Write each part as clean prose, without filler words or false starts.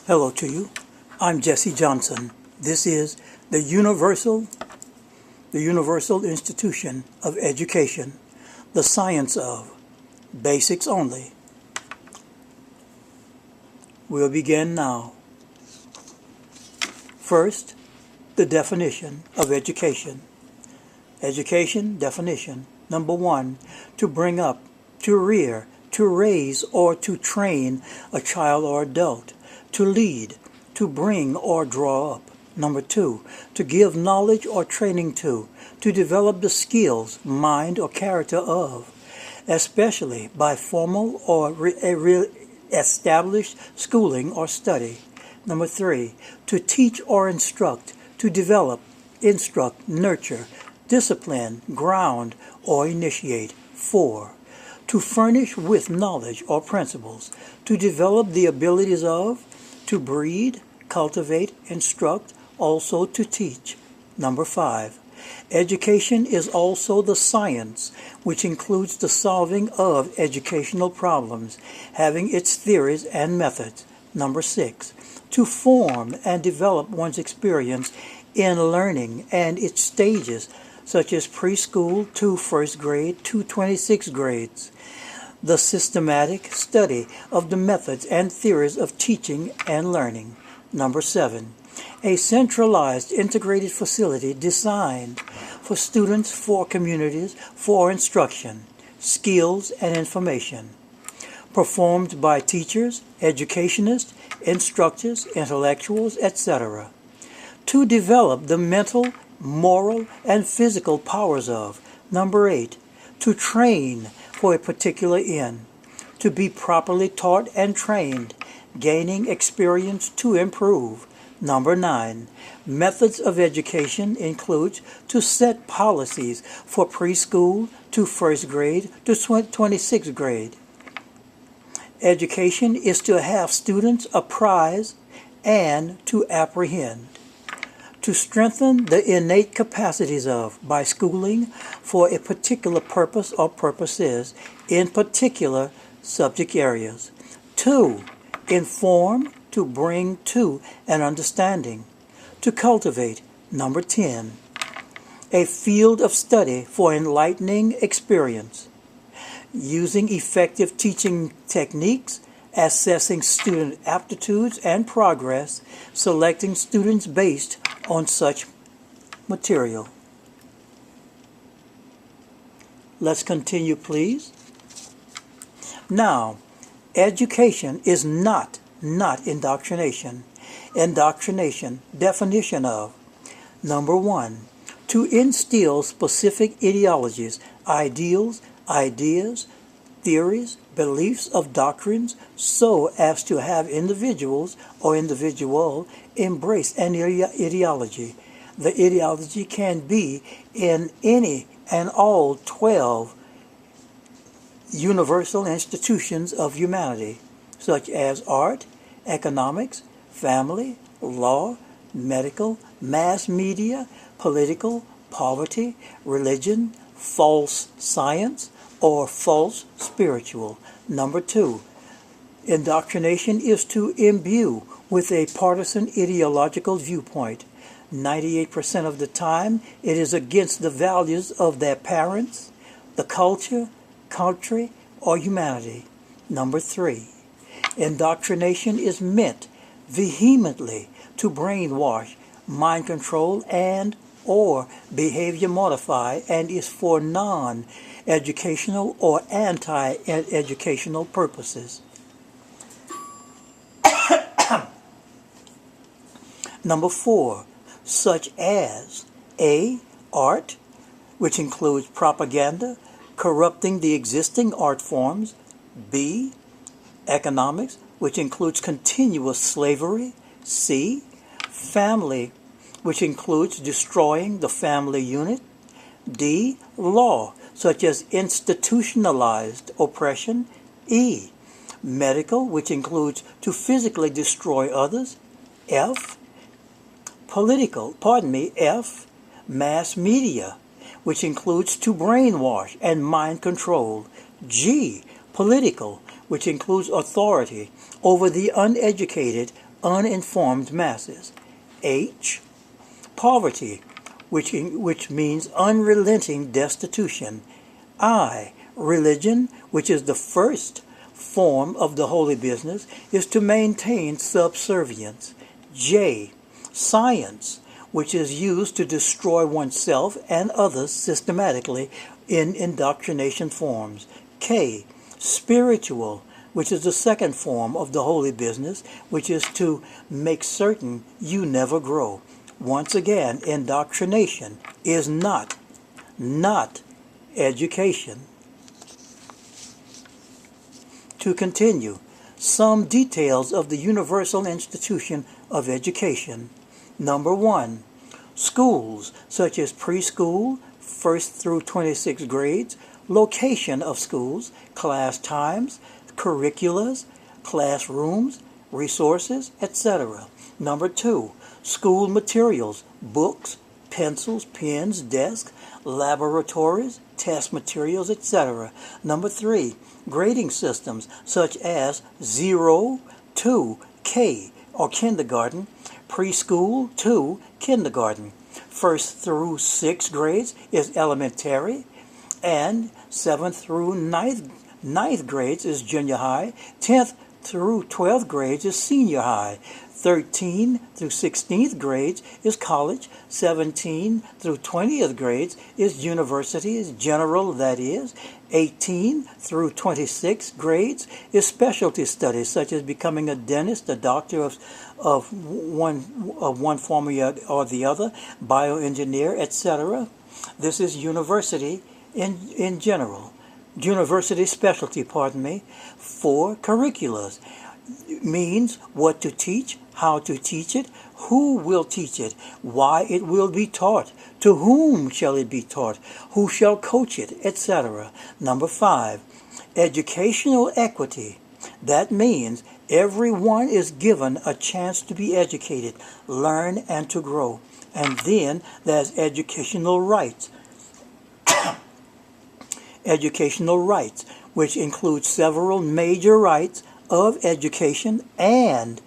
Hello to you. I'm Jessie Johnson. This is the Universal Institution of Education, the science of basics only. We'll begin now. First, the definition of education. Education definition. Number 1, to bring up, to rear, to raise or to train a child or adult, to lead, to bring or draw up. Number 2, to give knowledge or training to develop the skills, mind, or character of, especially by formal or established schooling or study. Number 3, to teach or instruct, to develop, instruct, nurture, discipline, ground, or initiate. 4, to furnish with knowledge or principles, to develop the abilities of, to breed, cultivate, instruct, also to teach. Number 5, education is also the science which includes the solving of educational problems, having its theories and methods. Number 6, to form and develop one's experience in learning and its stages, such as preschool to first grade to 26th grades. The systematic study of the methods and theories of teaching and learning. Number 7, a centralized integrated facility designed for students, for communities, for instruction, skills, and information. Performed by teachers, educationists, instructors, intellectuals, etc. To develop the mental, moral, and physical powers of. Number 8, to train for a particular end, to be properly taught and trained, gaining experience to improve. Number 9, methods of education includes to set policies for preschool to first grade to 26th grade. Education is to have students apprise and to apprehend. To strengthen the innate capacities of, by schooling for a particular purpose or purposes in particular subject areas. 2, inform, to bring to an understanding. To cultivate. Number 10, a field of study for enlightening experience. Using effective teaching techniques, assessing student aptitudes and progress, selecting students based on such material. Let's continue, please. Now, education is not indoctrination. Indoctrination, definition of. Number 1, to instill specific ideologies, ideals, ideas, theories, beliefs of doctrines, so as to have individuals or individual embrace an ideology. The ideology can be in any and all 12 universal institutions of humanity, such as art, economics, family, law, medical, mass media, political, poverty, religion, false science, or false spiritual. Number 2, indoctrination is to imbue with a partisan ideological viewpoint. 98% of the time, it is against the values of their parents, the culture, country, or humanity. Number 3, indoctrination is meant vehemently to brainwash, mind control, and or behavior modify, and is for non-educational or anti-educational purposes. Number 4, such as A, art, which includes propaganda, corrupting the existing art forms. B, economics, which includes continuous slavery. C, family, which includes destroying the family unit. D, law, such as institutionalized oppression. E, medical, which includes to physically destroy others. F, F, mass media, which includes to brainwash and mind control. G, political, which includes authority over the uneducated, uninformed masses. H. Poverty, which means unrelenting destitution. I. Religion, which is the first form of the holy business, is to maintain subservience. J. Science, which is used to destroy oneself and others systematically in indoctrination forms. K. Spiritual, which is the second form of the holy business, which is to make certain you never grow. Once again, indoctrination is not education. To continue, some details of the universal institution of education. Number 1, schools such as preschool, 1st through 26th grades, location of schools, class times, curriculums, classrooms, resources, etc. Number 2, school materials, books, pencils, pens, desks, laboratories, test materials, etc. Number 3, grading systems such as 0 to K or kindergarten, preschool to kindergarten. 1st through 6th grades is elementary, and 7th through 9th grades is junior high. 10th through 12th grades is senior high. 13 through 16th grades is college. 17 through 20th grades is university, is general, that is. 18 through 26th grades is specialty studies, such as becoming a dentist, a doctor of one form or the other, bioengineer, etc. This is university in general. University specialty, 4, curriculums. Means what to teach, how to teach it, who will teach it, why it will be taught, to whom shall it be taught, who shall coach it, etc. Number 5, educational equity. That means everyone is given a chance to be educated, learn, and to grow. And then there's educational rights. Educational rights, which includes several major rights of education and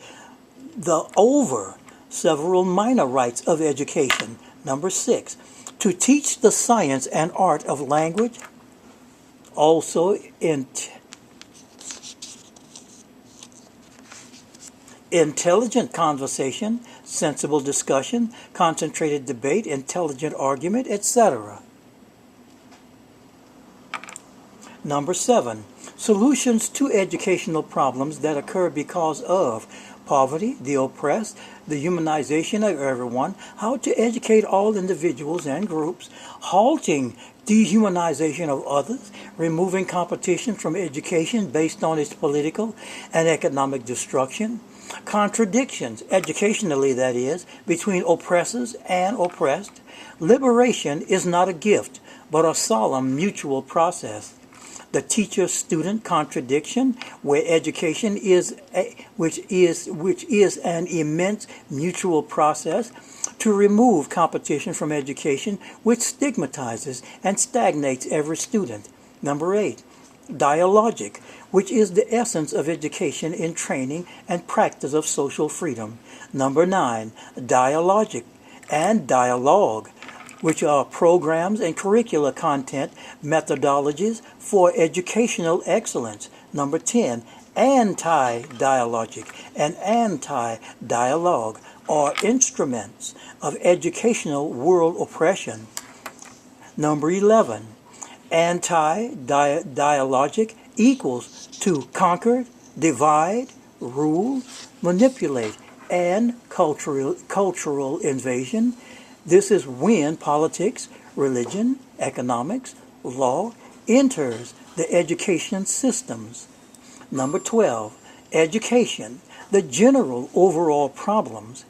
several minor rights of education. Number 6, to teach the science and art of language, also intelligent conversation, sensible discussion, concentrated debate, intelligent argument, etc. Number 7, solutions to educational problems that occur because of poverty, the oppressed, the humanization of everyone, how to educate all individuals and groups, halting dehumanization of others, removing competition from education based on its political and economic destruction, contradictions, educationally that is, between oppressors and oppressed. Liberation is not a gift, but a solemn mutual process. The teacher-student contradiction, where education which is an immense mutual process to remove competition from education, which stigmatizes and stagnates every student. Number 8, dialogic, which is the essence of education in training and practice of social freedom. Number 9, dialogic and dialogue, which are programs and curricular content methodologies for educational excellence. Number 10, anti-dialogic and anti-dialogue are instruments of educational world oppression. Number 11, anti-dialogic equals to conquer, divide, rule, manipulate, and cultural invasion. This is when politics, religion, economics, law enters the education systems. Number 12, education, the general overall problems.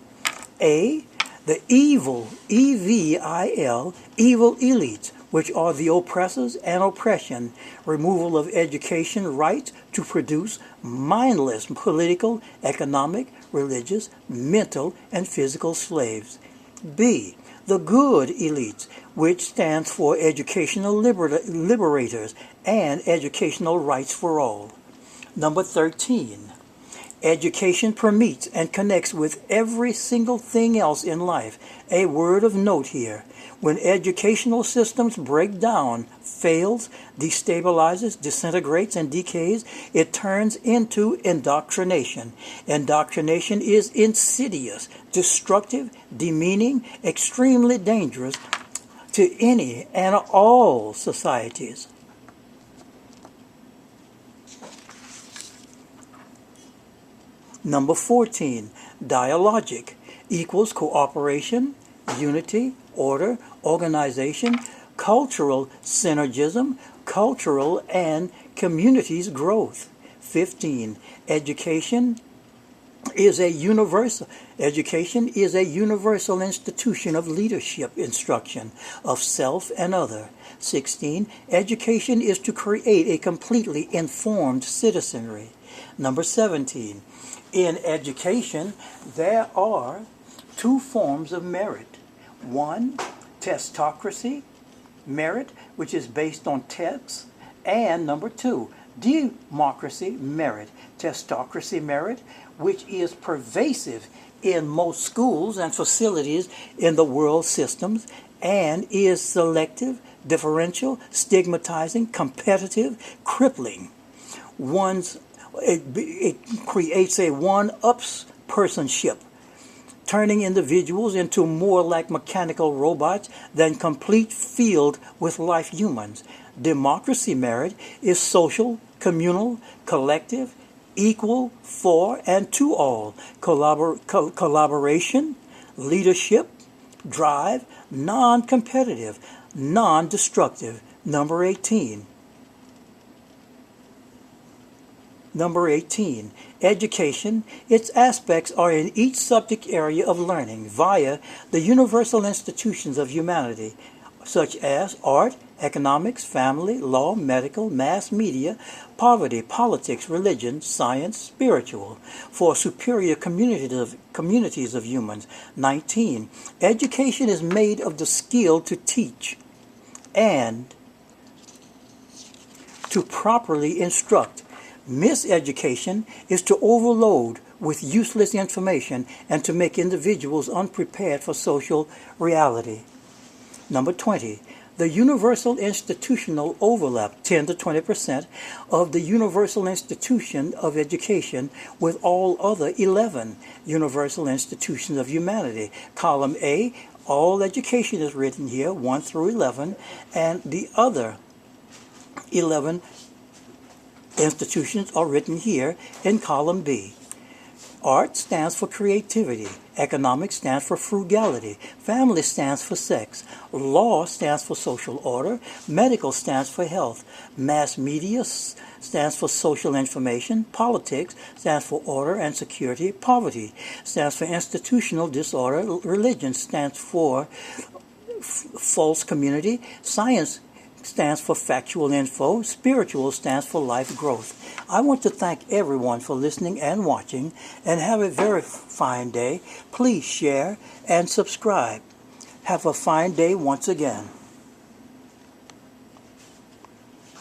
A, the evil, EVIL, evil elites, which are the oppressors and oppression, removal of education rights to produce mindless political, economic, religious, mental, and physical slaves. B, the good elites, which stands for educational liberators and educational rights for all. Number 13. Education permeates and connects with every single thing else in life. A word of note here. When educational systems break down, fails, destabilizes, disintegrates, and decays, it turns into indoctrination. Indoctrination is insidious, destructive, demeaning, extremely dangerous to any and all societies. Number 14, dialogic equals cooperation, unity, order, organization, cultural synergism, cultural and communities growth. 15, education is a universal institution of leadership instruction of self and other. 16, education is to create a completely informed citizenry. Number 17, in education, there are two forms of merit. One, testocracy merit, which is based on tests, and number two, democracy merit. Testocracy merit, which is pervasive in most schools and facilities in the world systems, and is selective, differential, stigmatizing, competitive, crippling. It creates a one-upspersonship, turning individuals into more like mechanical robots than complete field with life humans. Democracy merit is social, communal, collective, equal for and to all, collaboration, leadership, drive, non-competitive, non-destructive. Number 18. Number 18, education. Its aspects are in each subject area of learning via the universal institutions of humanity, such as art, economics, family, law, medical, mass media, poverty, politics, religion, science, spiritual, for superior communities of humans. 19, education is made of the skill to teach and to properly instruct. Miseducation is to overload with useless information and to make individuals unprepared for social reality. Number 20. The universal institutional overlap, 10 to 20% of the universal institution of education with all other 11 universal institutions of humanity. Column A, all education is written here, 1 through 11, and the other 11 institutions are written here in column B. Art stands for creativity. Economics stands for frugality. Family stands for sex. Law stands for social order. Medical stands for health. Mass media stands for social information. Politics stands for order and security. Poverty stands for institutional disorder. Religion stands for false community. Science stands for factual info. Spiritual stands for life growth. I want to thank everyone for listening and watching, and have a very fine day. Please share and subscribe. Have a fine day once again.